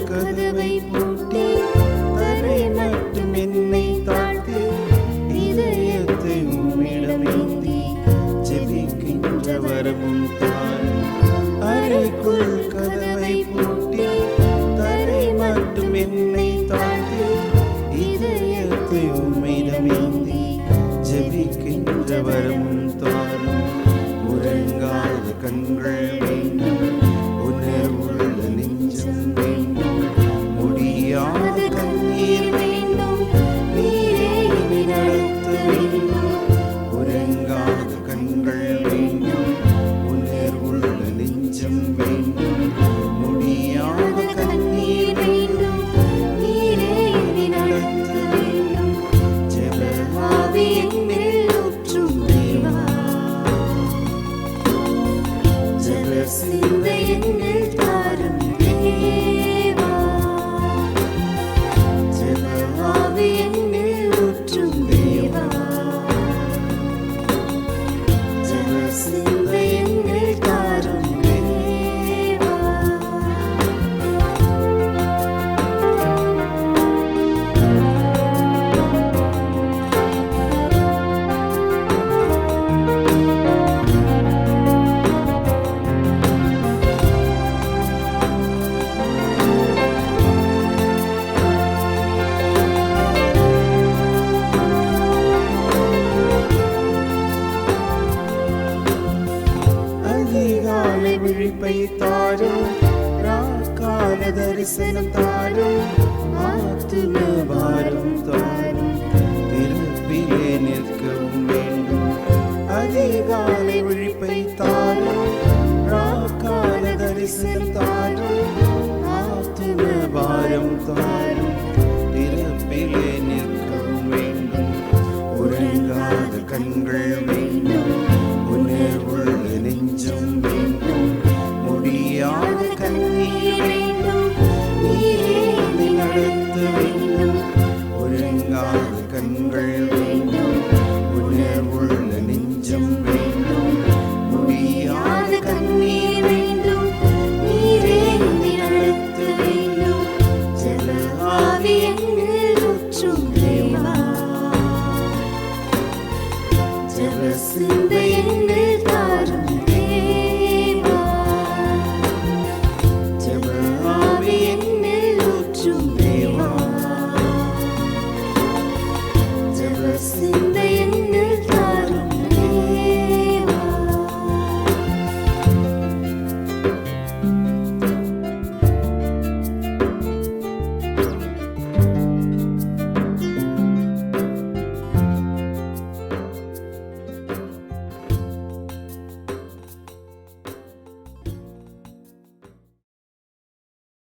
கதவை பூட்டி தரை மட்டும் என்னை தாழ்த்தி இதயத்தை உம்மிடம் ஏந்தி ஜெபிக்கின்ற வரமும் தான். அறைக்குள் கதவை பூட்டி தரை மட்டும் என்னை தாழ்த்தி இதயத்தை உம்மிடம் ஏந்தி ஜெபிக்கின்ற வரமும் தாரும். உறங்காத கண்கள் வேண்டும், உணர்வுள்ள நெஞ்சம் வேண்டும், முடியாத கண்ணீர் வேண்டும், நீரே என்னை நடத்த வேண்டும். உறங்காத கண்கள் வேண்டும், உணர்வுள்ள நெஞ்சம் வேண்டும், முடியாத கண்ணீர் வேண்டும், நீரே என்னை நடத்த வேண்டும். ஜெப ஆவி என்னில் ஊற்றும் தேவா, ஜெப சிந்தை என்னில் தாரும் தேவா, ஜெப ஆவி என்னில் ஊற்றும் தேவா, ஜெப சிந்தை என்னில் தாரும் தேவா. அதிகாலை விழிப்பை தாரும், ராக்கால தரிசனம் தாரும், ஆத்தும பாரம் தாரும், திறப்பிலே நிற்கவும் வேண்டும். அதிகாலை விழிப்பை தாரும், ராக்கால தரிசனம் தாரும், ஆத்தும பாரம் தாரும், திறப்பிலே நிற்கவும் வேண்டும். உறங்காத கண்கள் வேண்டும், உணர்வுள்ள நெஞ்சம் வேண்டும், முடியாத கண்ணீர் வேண்டும், நீரே என்னை நடத்த வேண்டும். உறங்காத கண்கள் வேண்டும், உணர்வுள்ள நெஞ்சம் வேண்டும், முடியாத கண்ணீர் வேண்டும், நீரே என்னை நடத்த வேண்டும். ஜெப ஆவி என்னில் ஊற்றும் தேவா, ஜெப சிந்தை என்னில்